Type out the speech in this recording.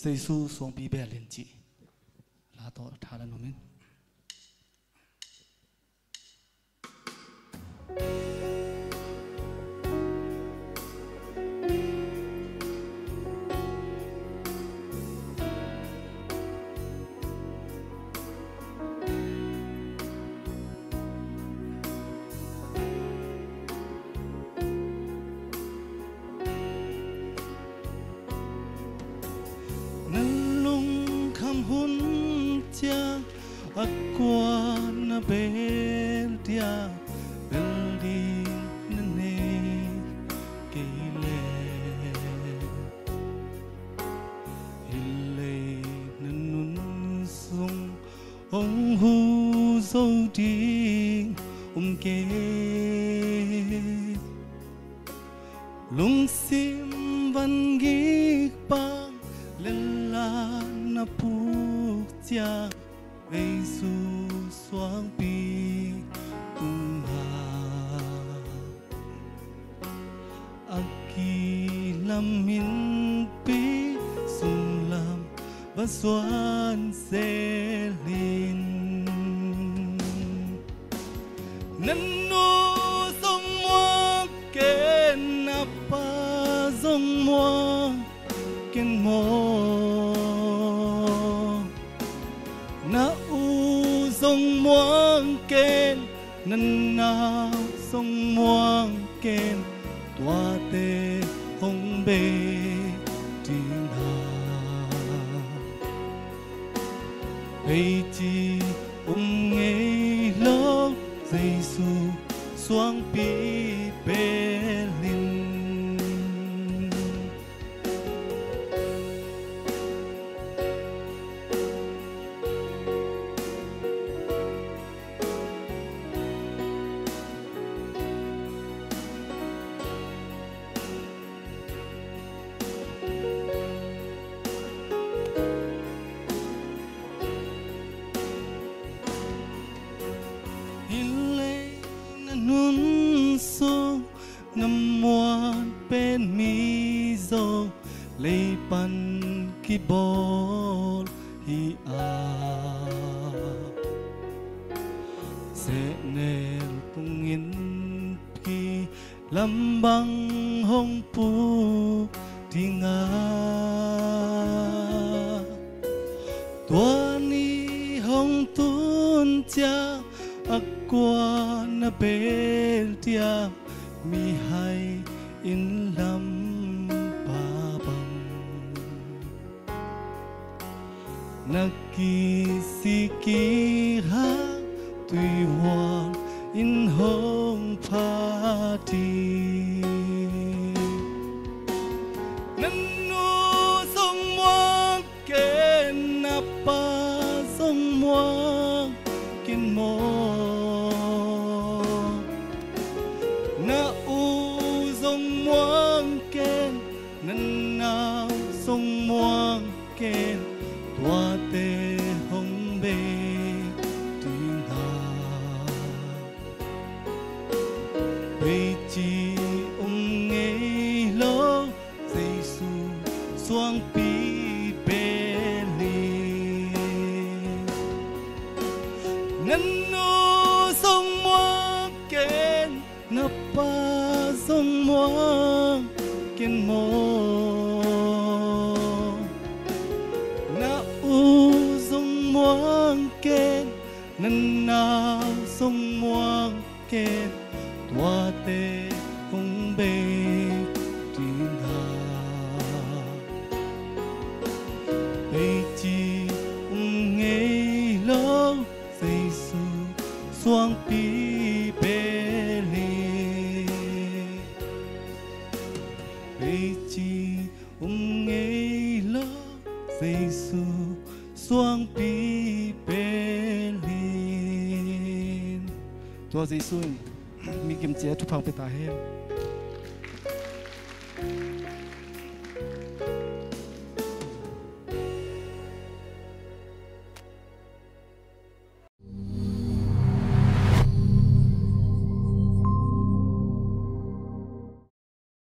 giê xu xuống bi bè liền chị là to thà là nó mình hun tia aqua na beldia beldi nene kile hile nanun sung ong hu zo đi ke lung sim van gi bang lên la na puk tia giê-xu xoang pi tung hà aki lam min pi sung lam và xoan xe lin năn nô sông mua ken apa sông mua ken mo na u sông muang ken nan na sông muang ken toa tê hong bê tin hà bây chi nghe lo giê-xu xoang pi bê linh nun so ngâm muan bên mi zo lấy pan ki bol hi a sẽ nel tung in pi lam bang hong pu ti nga tua ni hong tun cha aqua na beltia mi hai in lam pa bang na ki si ki ha tùy hoan in hong pa ti nan nu sông muang ken na pa sông muang ken mo na u sông muang ken nan na sông muang ken toa tê hong bê tin hà bây chi nghe lo giê-xu xoang pi bê li nan no sông muang ken na pa sông muang ken mo na u sông muang ken nan na sông muang ken toa tê hong bê tin hà bây chi nghe lo giê-xu xoang pi bê li bây chi nghe lo giê-xu xoang pi bê li toa giê-xu mi kim chế thu phang pe ta hen